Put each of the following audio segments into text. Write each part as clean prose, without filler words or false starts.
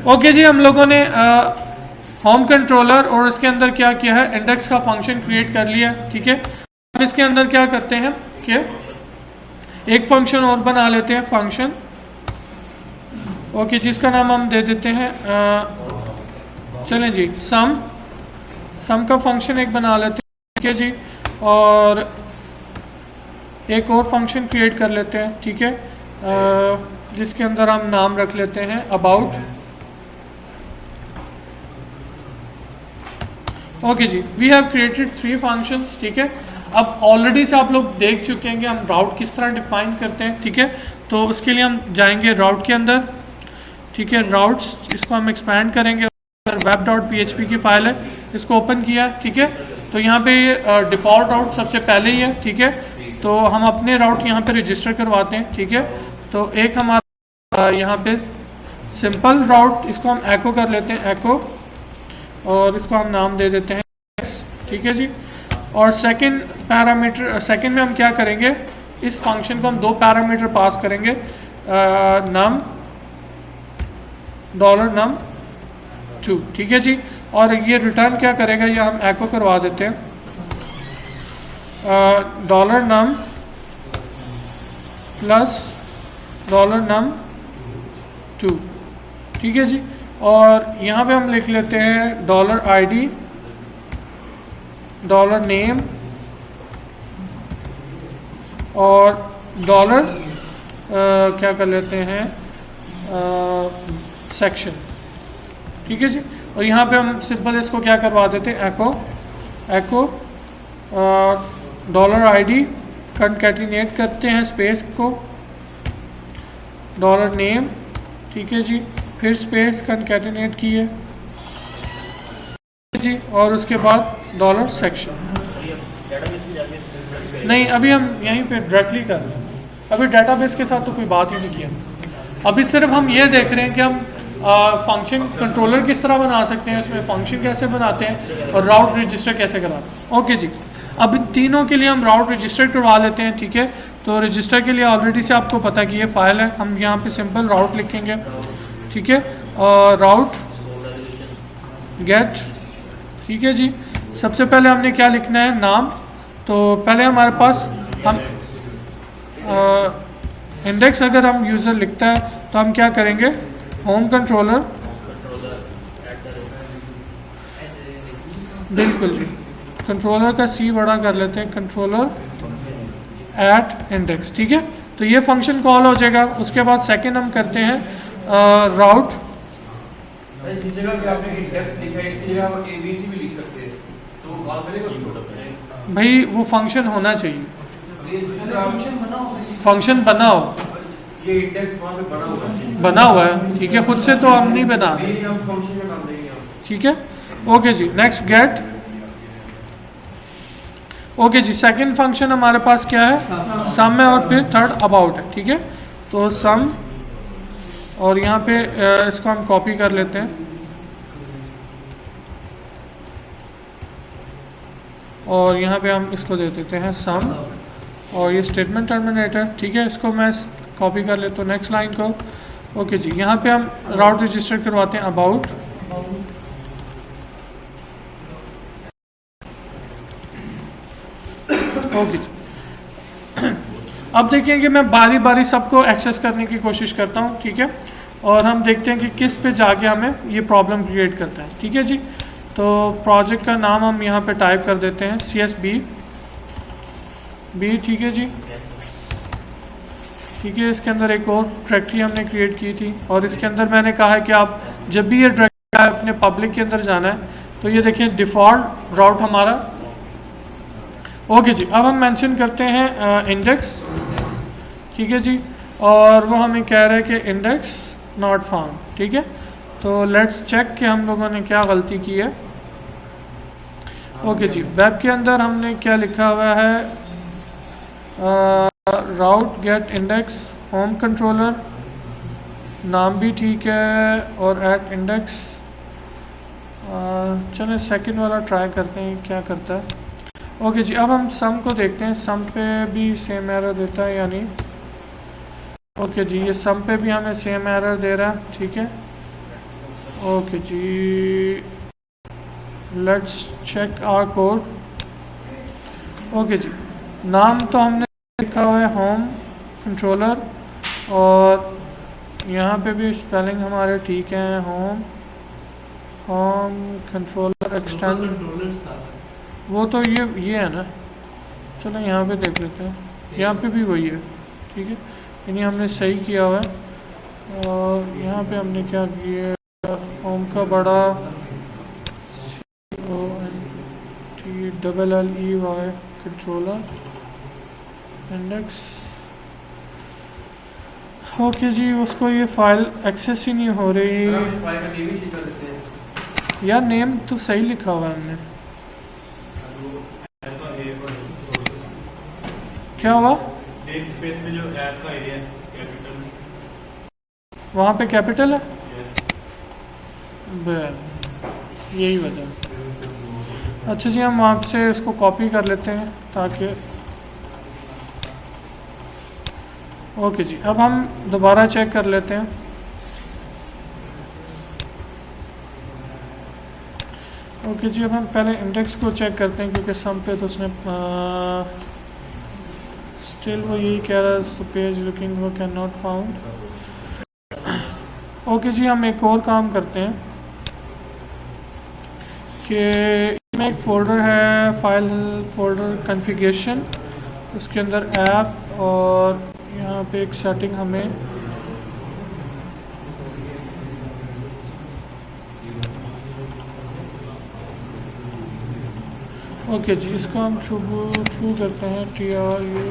Okay जी, हम लोगों ने होम कंट्रोलर और इसके अंदर क्या किया है, इंडेक्स का फंक्शन क्रिएट कर लिया, ठीक है। अब इसके अंदर क्या करते हैं कि एक फंक्शन और बना लेते हैं, फंक्शन ओके जिसका नाम हम दे देते हैं चलें जी सम का फंक्शन एक बना लेते हैं, ठीक है जी। और एक और फंक्शन क्रिएट कर लेते हैं, ठीक है, जिसके अंदर हम नाम रख लेते हैं about. Okay ji, we have created 3 functions, ठीक है। अब ऑलरेडी से आप लोग देख चुके हैं कि हम राउट किस तरह डिफाइन करते हैं, ठीक है। तो उसके लिए हम जाएंगे राउट के अंदर, ठीक है, राउट्स, इसको हम एक्सपैंड करेंगे। web.php की फाइल है, इसको ओपन किया, ठीक है। तो यहाँ पे डिफॉल्ट राउट सबसे पहले ही है, ठीक है। तो हम अपने राउट यहाँ पे रजिस्टर करवाते हैं, ठीक है। तो एक हमारा यहाँ पे सिंपल राउट, इसको हम एको कर लेते हैं, एको, और इसको हम नाम दे देते हैं, ठीक है जी। और सेकंड पैरामीटर, सेकंड में हम क्या करेंगे, इस फंक्शन को हम 2 पैरामीटर पास करेंगे, नम $num2, ठीक है जी। और ये रिटर्न क्या करेगा, ये हम एको करवा देते हैं, $num प्लस $num2, ठीक है जी। और यहाँ पे हम लिख लेते हैं $id, $name और क्या कर लेते हैं सेक्शन, ठीक है जी। और यहाँ पे हम सिंपल इसको क्या करवा देते हैं, एको $id कंकैटिनेट करते हैं स्पेस को, $name, ठीक है जी, फिर स्पेस कंकैटिनेट किए जी, और उसके बाद $section। नहीं, अभी हम यहीं पे डायरेक्टली कर रहे हैं, अभी डाटाबेस के साथ तो कोई बात ही नहीं किया। अभी सिर्फ हम ये देख रहे हैं कि हम फंक्शन कंट्रोलर किस तरह बना सकते हैं, उसमें फंक्शन कैसे बनाते हैं और राउट रजिस्टर कैसे कराते हैं। ओके जी, अब इन तीनों के लिए हम राउट रजिस्टर करवा लेते हैं, ठीक है। तो रजिस्टर के लिए ऑलरेडी से आपको पता कि ये फाइल है, हम यहाँ पे सिंपल राउट लिखेंगे, ठीक है, और राउट गेट, ठीक है जी। सबसे पहले हमने क्या लिखना है, नाम। तो पहले हमारे पास हम इंडेक्स अगर हम यूज़र लिखता है तो हम क्या करेंगे, होम कंट्रोलर, बिल्कुल जी, कंट्रोलर का सी बड़ा कर लेते हैं, कंट्रोलर एट इंडेक्स, ठीक है। तो ये फंक्शन कॉल हो जाएगा। उसके बाद सेकंड हम करते हैं राउट, जिस जगह पे आपने इंडेक्स लिखा है इसके लिए आप एबीसी भी लिख सकते हैं, तो कॉल करेगा उसको। भाई वो फंक्शन होना चाहिए, फंक्शन बना हो, ये इंडेक्स वहाँ पे बना हुआ है, ठीक है, खुद से तो हम नहीं बना, हम फंक्शन में काम देंगे, ठीक है। ओके जी, नेक्स्ट गेट। ओके जी, सेकंड फंक्शन हमारे पास क्या है, सम है, और फिर थर्ड अबाउट है, ठीक है। तो सम, और यहाँ पे इसको हम कॉपी कर लेते हैं, और यहाँ पे हम इसको दे देते हैं सम, और ये स्टेटमेंट टर्मिनेटर, ठीक है, इसको मैं कॉपी कर लेता हूँ नेक्स्ट लाइन को। ओके जी, यहाँ पे हम राउट रजिस्टर करवाते हैं अबाउट, ओके जी। अब देखिए कि मैं बारी बारी सबको एक्सेस करने की कोशिश करता हूँ, ठीक है, और हम देखते हैं कि किस पे जाके हमें ये प्रॉब्लम क्रिएट करता है, ठीक है जी। तो प्रोजेक्ट का नाम हम यहाँ पे टाइप कर देते हैं CSB, ठीक है जी, ठीक है। इसके अंदर एक और डायरेक्टरी हमने क्रिएट की थी, और इसके अंदर मैंने कहा है कि आप जब भी ये डायरेक्टरी अपने पब्लिक के अंदर जाना है तो ये देखिए डिफ़ॉल्ट राउट हमारा। ओके जी, अब हम मेंशन करते हैं इंडेक्स, ठीक है जी, और वो हमें कह रहा है कि इंडेक्स नॉट फाउंड, ठीक है। तो लेट्स चेक कि हम लोगों ने क्या गलती की है। ओके जी, वेब के अंदर हमने क्या लिखा हुआ है, राउट गेट इंडेक्स होम कंट्रोलर, नाम भी ठीक है, और एट इंडेक्स। चलें सेकंड वाला ट्राई करते हैं क्या करता है। ओके जी, अब हम सम को देखते हैं, सम पे भी सेम एरर देता है या नहीं। ओके जी, ये सम पे भी हमें सेम एरर दे रहा है, ठीक है। ओके जी, let's check our code. Okay जी, नाम तो हमने लिखा हुआ है होम कंट्रोलर, और यहाँ पे भी स्पेलिंग हमारे ठीक है, होम कंट्रोलर एक्सटेंड, वो तो ये है ना। चलो यहाँ पे देख लेते हैं, यहाँ पे भी वही है, ठीक है, यानी हमने सही किया हुआ है। और यहाँ पे हमने क्या किया, होम का बड़ा CONTLLEY कंट्रोलर इंडेक्स। ओके जी, उसको ये फाइल एक्सेस ही नहीं हो रही फाइल का नेम ही लिख देते हैं यार, नेम तो सही लिखा हुआ है हमने। क्या हुआ, नेम स्पेस में जो ऐप का एरिया कैपिटल, वहाँ पे कैपिटल है, यही वजह। अच्छा जी, हम वहाँ से इसको कॉपी कर लेते हैं ताकि, ओके जी, अब हम दोबारा चेक कर लेते हैं। ओके जी, अब हम पहले इंडेक्स को चेक करते हैं, क्योंकि सम पे तो उसने स्टिल वो यही कह रहा है, पेज लुकिंग वो कैन नॉट फाउंड। ओके जी, हम एक और काम करते हैं कि इसमें एक फ़ोल्डर है, फाइल फोल्डर कॉन्फ़िगरेशन, उसके अंदर ऐप, और यहाँ पे एक सेटिंग हमें ओके जी, इसको हम ट्रू करते हैं, TRU।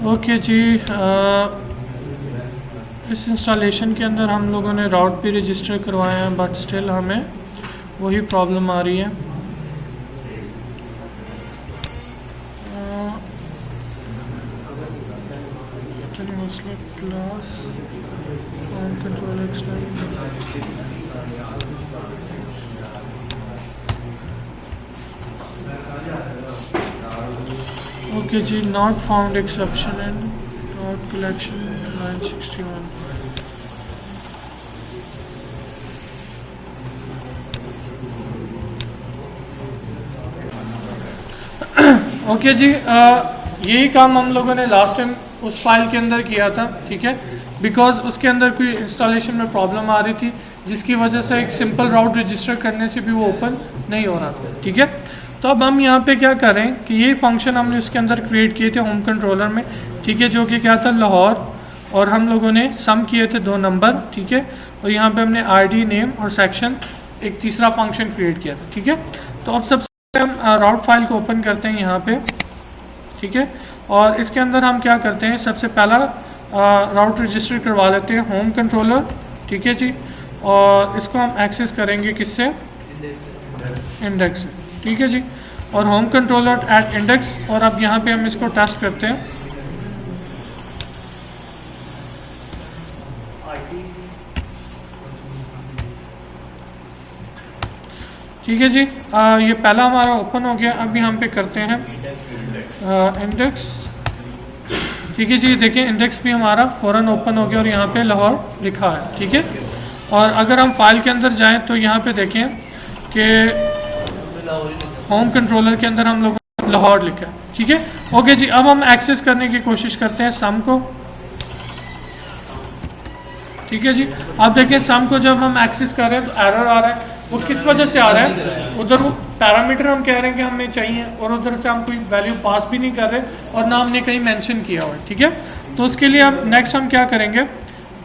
ओके जी, इस इंस्टॉलेशन के अंदर हम लोगों ने राउट भी रजिस्टर करवाए हैं, बट स्टिल हमें वही प्रॉब्लम आ रही है। क्लास कंट्रोल ओके जी, not found exception and not collection 961। Okay जी, यही काम हम लोगों ने लास्ट टाइम उस फाइल के अंदर किया था, ठीक है, बिकॉज उसके अंदर कोई इंस्टॉलेशन में प्रॉब्लम आ रही थी, जिसकी वजह से एक सिंपल राउट रजिस्टर करने से भी वो ओपन नहीं हो रहा था, ठीक है। तो अब हम यहाँ पे क्या करें कि ये फंक्शन हमने उसके अंदर क्रिएट किए थे होम कंट्रोलर में, ठीक है, जो कि क्या था, लाहौर, और हम लोगों ने सम किए थे 2 नंबर, ठीक है, और यहाँ पे हमने ID नेम और सेक्शन एक तीसरा फंक्शन क्रिएट किया था, ठीक है। तो अब सबसे हम राउट फाइल को ओपन करते हैं यहाँ पे, ठीक है, और इसके अंदर हम क्या करते हैं, सबसे पहला राउट रजिस्टर करवा लेते हैं होम कंट्रोलर, ठीक है जी, और इसको हम एक्सेस करेंगे किससे, इंडेक्स से, ठीक है जी, और होम कंट्रोलर एट इंडेक्स, और अब यहाँ पे हम इसको टेस्ट करते हैं। ठीक है जी, ये पहला हमारा ओपन हो गया। अब यहाँ पे करते हैं इंडेक्स, ठीक है जी, देखिए इंडेक्स भी हमारा फ़ौरन ओपन हो गया और यहाँ पे लाहौर लिखा है, ठीक है। और अगर हम फाइल के अंदर जाएं तो यहाँ पे देखें कि होम कंट्रोलर के अंदर हम लोगों ने लाहौर लिखा है, ठीक है। ओके जी, अब हम एक्सेस करने की कोशिश करते हैं सम को, ठीक है जी। अब देखिए सम को जब हम एक्सेस कर रहे हैं तो एरर आ रहा है, वो किस वजह से आ रहा है, उधर वो पैरामीटर हम कह रहे हैं कि हमें चाहिए और उधर से हम कोई वैल्यू पास भी नहीं कर रहे और ना हमने कहीं मेंशन किया हुआ है, ठीक है। तो उसके लिए अब नेक्स्ट हम क्या करेंगे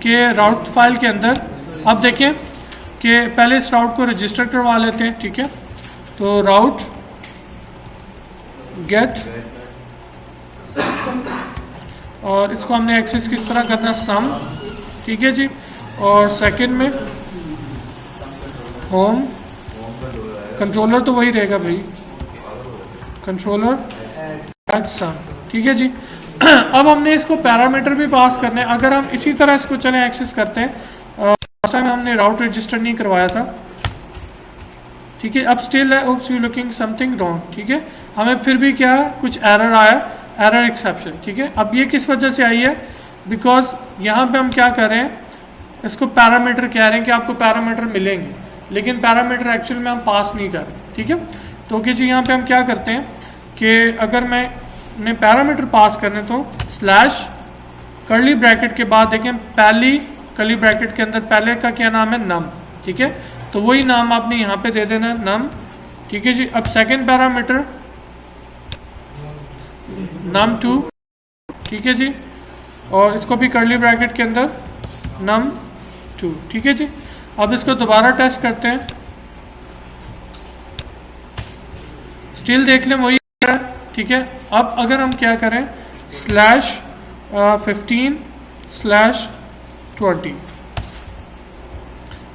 कि राउट फाइल के अंदर अब देखें कि पहले इस राउट को रजिस्टर करवा लेते हैं, ठीक है। तो राउट गेट, और इसको हमने एक्सेस किस तरह करना, सम, ठीक है जी। और सेकंड में होम, कंट्रोलर तो वही रहेगा भाई, कंट्रोलर एट सम, ठीक है जी। अब हमने इसको पैरामीटर भी पास करने हैं। अगर हम इसी तरह इसको चले एक्सेस करते हैं, लास्ट टाइम हमने राउट रजिस्टर नहीं करवाया था, ठीक है। अब स्टिल है oops you looking something wrong, ठीक है। हमें फिर भी क्या कुछ एरर आया, एरर एक्सेप्शन, ठीक है। अब ये किस वजह से आई है, बिकॉज यहाँ पे हम क्या कर रहे हैं, इसको पैरामीटर कह रहे हैं कि आपको पैरामीटर मिलेंगे, लेकिन पैरामीटर एक्चुअल में हम पास नहीं कर रहे, ठीक है। तो कि जी यहाँ पे हम क्या करते हैं कि अगर मैंने पैरामीटर पास करने तो स्लैश कर्ली ब्रैकेट के बाद देखें, पहली कर्ली ब्रैकेट के अंदर पहले का क्या नाम है, नम, ठीक है। तो वही नाम आपने यहाँ पे दे देना है, नम, ठीक है जी। अब सेकंड पैरामीटर num2, ठीक है जी, और इसको भी कर्ली ब्रैकेट के अंदर num2, ठीक है जी। अब इसको दोबारा टेस्ट करते हैं, स्टिल देख लें वही है, ठीक है। अब अगर हम क्या करें, स्लैश 15/20,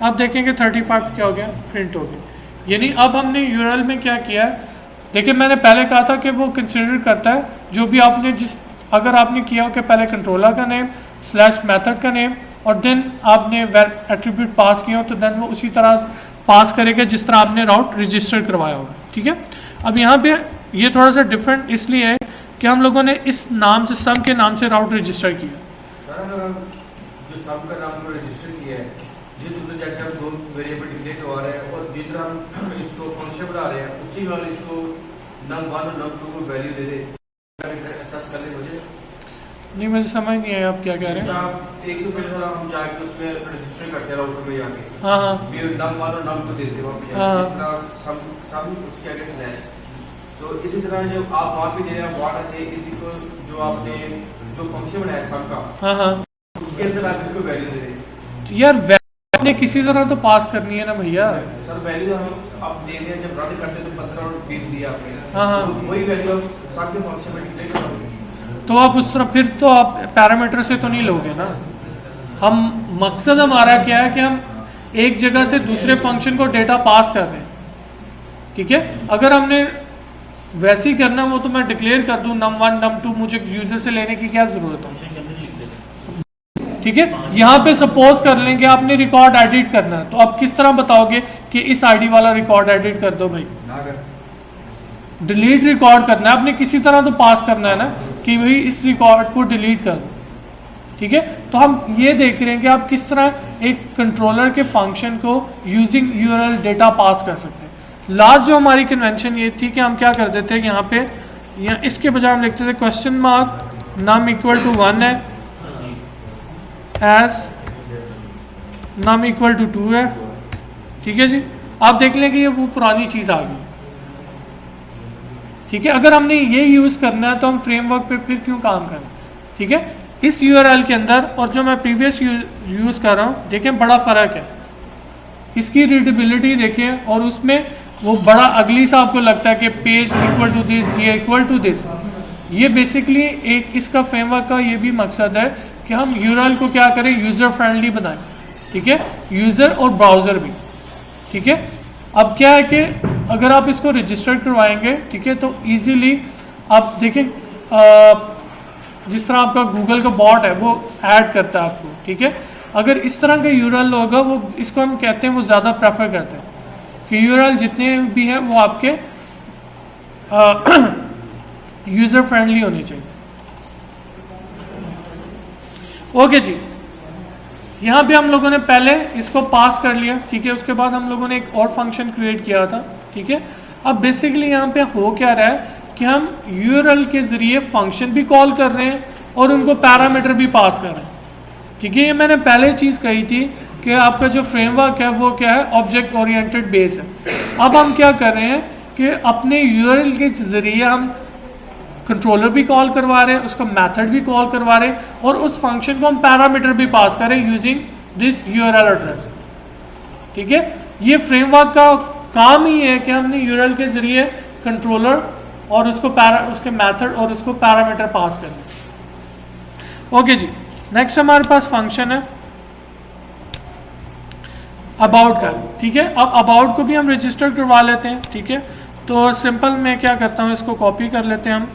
अब देखेंगे 35 क्या हो गया, प्रिंट हो गया। यानी अब हमने यूआरएल में क्या किया है, देखिए मैंने पहले कहा था कि वो कंसिडर करता है जो भी आपने अगर आपने किया हो कि पहले कंट्रोलर का नेम स्लैश मेथड का नेम और देन आपने एट्रीब्यूट पास किया हो, तो देन वो उसी तरह पास करेगा जिस तरह आपने राउट रजिस्टर करवाया होगा, ठीक है। अब यहाँ पे ये थोड़ा सा डिफरेंट इसलिए है कि हम लोगों ने इस नाम से, सम के नाम से राउट रजिस्टर किया। जो सम का नाम को रजिस्टर किया है, जिस जैसे हम दो वेरिएबल डिक्लेयर करवा रहे हैं और जिस तरह हम इसको फंक्शन बना रहे हैं, उसी वाले इसको num1 और num2 को वैल्यू दे दे, एहसास कर ले मुझे नहीं, मुझे समझ नहीं आया आप क्या कह रहे हैं। आप एक तो पहले हम जाके उसमें रजिस्टर करते हैं राउटर में जाके, हाँ हाँ, फिर num1 और num2 देते हैं वहाँ पे हाँ। इस तरह सम उसके आगे स्लैश, तो इसी तरह जो आप वहाँ पे दे रहे हैं वहाँ है इसी को जो आपने जो फंक्शन बनाया सम का, हाँ हाँ, उसके अंदर आप इसको वैल्यू दे रहे। यार आपने किसी तरह तो पास करनी है ना भैया। सर वैल्यू हम आप दे रहे हैं, जब रन करते हैं तो 15 और 20 दिया आपने, हाँ हाँ, तो वही वैल्यू आप सम के फंक्शन में डिक्लेयर करोगे, तो आप उस तरह फिर तो आप पैरामीटर से तो नहीं लोगे ना। हम मकसद हमारा क्या है कि हम एक जगह से दूसरे फंक्शन को डेटा पास कर रहे हैं, ठीक है। अगर हमने वैसे ही करना वो तो मैं डिक्लेयर कर दूं num1 num2, मुझे यूजर से लेने की क्या जरूरत है, ठीक है। यहाँ पे सपोज कर लें कि आपने रिकॉर्ड एडिट करना है, तो आप किस तरह बताओगे कि इस आईडी वाला रिकॉर्ड एडिट कर दो भाई, डिलीट रिकॉर्ड करना है, आपने किसी तरह तो पास करना है ना कि भाई इस रिकॉर्ड को डिलीट कर दो, ठीक है। तो हम ये देख रहे हैं कि आप किस तरह एक कंट्रोलर के फंक्शन को यूजिंग यूआरएल डेटा पास कर सकते हैं। लास्ट जो हमारी कन्वेंशन ये थी कि हम क्या कर देते हैं, यहाँ पे इसके बजाय हम लिखते थे question mark num equal to 1 है, एज नम इक्वल टू 2 है, ठीक है जी। आप देख लें कि ये वो पुरानी चीज आ गई, ठीक है। अगर हमने ये यूज करना है तो हम फ्रेमवर्क पे फिर क्यों काम करें, ठीक है। इस यूआरएल के अंदर और जो मैं प्रीवियस यूज कर रहा हूं, देखें बड़ा फर्क है, इसकी रीडेबिलिटी देखें और उसमें वो बड़ा अगली सा आपको लगता है कि पेज इक्वल टू दिस, ये इक्वल टू दिस। ये बेसिकली एक इसका फ्रेमवर्क का ये भी मकसद है कि हम यूआरएल को क्या करें, यूजर फ्रेंडली बनाएं, ठीक है, यूजर और ब्राउजर भी, ठीक है। अब क्या है कि अगर आप इसको रजिस्टर करवाएंगे, ठीक है, तो इजीली आप देखें जिस तरह आपका गूगल का बॉट है वो ऐड करता है आपको, ठीक है। अगर इस तरह का यूआरएल होगा, वो इसको हम कहते हैं वो ज़्यादा प्रेफर करते हैं कि यूआरएल जितने भी हैं वो आपके यूजर फ्रेंडली होने चाहिए। ओके जी, यहाँ पे हम लोगों ने पहले इसको पास कर लिया, ठीक है। उसके बाद हम लोगों ने एक और फंक्शन क्रिएट किया था, ठीक है। अब बेसिकली यहाँ पे हो क्या रहा है कि हम यूआरएल के जरिए फंक्शन भी कॉल कर रहे हैं और उनको पैरामीटर भी पास कर रहे हैं, ठीक है। ये मैंने पहले चीज कही थी कि आपका जो फ्रेमवर्क है वो क्या है, ऑब्जेक्ट ओरिएंटेड बेस है। अब हम क्या कर रहे हैं कि अपने यूआरएल के जरिए हम कंट्रोलर भी कॉल करवा रहे हैं, उसका मेथड भी कॉल करवा रहे हैं और उस फंक्शन को हम पैरामीटर भी पास करें यूजिंग दिस यूआरएल एड्रेस, ठीक है। ये फ्रेमवर्क का काम ही है कि हमने यूआरएल के जरिए कंट्रोलर और उसके मेथड और उसको पैरामीटर पास करने। ओके जी, नेक्स्ट हमारे पास फंक्शन है अबाउट का, ठीक है। अब अबाउट को भी हम रजिस्टर करवा लेते हैं, ठीक है। तो सिंपल मैं क्या करता हूँ, इसको कॉपी कर लेते हैं हम।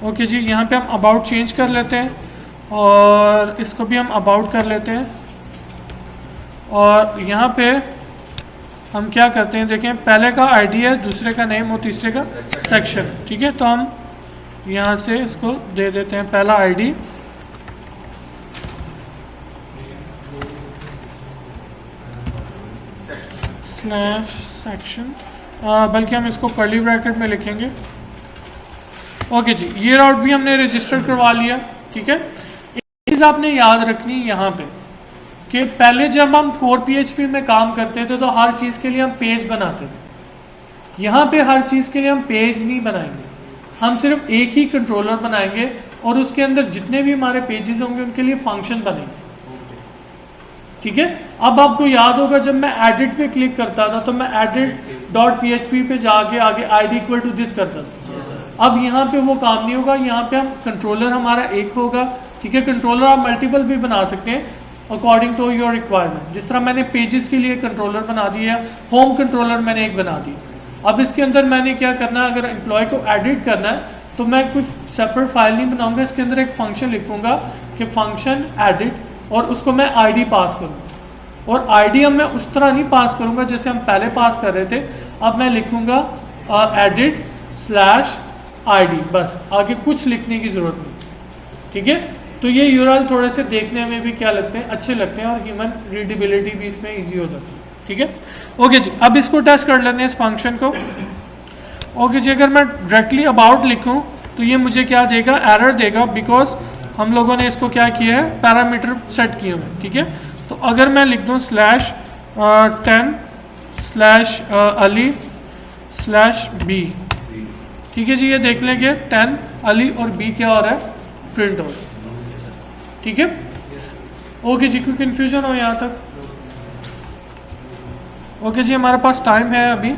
ओके जी, यहाँ पे हम अबाउट चेंज कर लेते हैं और इसको भी हम अबाउट कर लेते हैं। और यहाँ पे हम क्या करते हैं, देखें पहले का आईडी है, दूसरे का नेम और तीसरे का सेक्शन, ठीक है। तो हम यहाँ से इसको दे देते हैं पहला आईडी स्लैश सेक्शन, बल्कि हम इसको कर्ली ब्रैकेट में लिखेंगे। ओके जी, ये राउट भी हमने रजिस्टर करवा लिया, ठीक है। एक चीज़ आपने याद रखनी यहाँ पे कि पहले जब हम कोर पीएचपी में काम करते थे तो हर चीज़ के लिए हम पेज बनाते थे। यहाँ पे हर चीज़ के लिए हम पेज नहीं बनाएंगे, हम सिर्फ एक ही कंट्रोलर बनाएंगे और उसके अंदर जितने भी हमारे पेजेस होंगे उनके लिए फंक्शन बनेंगे, ठीक है। अब आपको याद होगा जब मैं एडिट पे क्लिक करता था तो मैं edit.php पे जाके आगे id इक्वल टू दिस करता था। अब यहाँ पे वो काम नहीं होगा, यहाँ पे हम कंट्रोलर हमारा एक होगा, ठीक है। कंट्रोलर आप मल्टीपल भी बना सकते हैं अकॉर्डिंग टू योर रिक्वायरमेंट। जिस तरह मैंने पेजेस के लिए कंट्रोलर बना दिया, होम कंट्रोलर मैंने एक बना दी। अब इसके अंदर मैंने क्या करना है, अगर एम्प्लॉय को एडिट करना है तो मैं कुछ सेपरेट फाइल नहीं बनाऊंगा, इसके अंदर एक फंक्शन लिखूंगा कि फंक्शन एडिट और उसको मैं आईडी पास करूंगा। और आईडी अब मैं उस तरह नहीं पास करूंगा जैसे हम पहले पास कर रहे थे। अब मैं लिखूंगा एडिट स्लैश आईडी, बस आगे कुछ लिखने की जरूरत नहीं, ठीक है। तो ये यूआरएल थोड़े से देखने में भी क्या लगते हैं, अच्छे लगते हैं और ह्यूमन रीडेबिलिटी भी इसमें ईजी हो जाती है, ठीक है। ओके जी, अब इसको टेस्ट कर लेते हैं इस फंक्शन को। ओके जी, अगर मैं डायरेक्टली अबाउट लिखूं तो ये मुझे क्या देगा, एरर देगा, बिकॉज हम लोगों ने इसको क्या किया है, पैरामीटर सेट किए हुए, ठीक है। तो अगर मैं लिख दूं slash 10 slash Ali slash B, ठीक है जी, ये देख लेंगे 10 अली और बी क्या हो रहा है, प्रिंट हो रहा है, ठीक है। ओके जी, कोई कंफ्यूजन हो यहाँ तक? ओके जी, हमारे पास टाइम है अभी।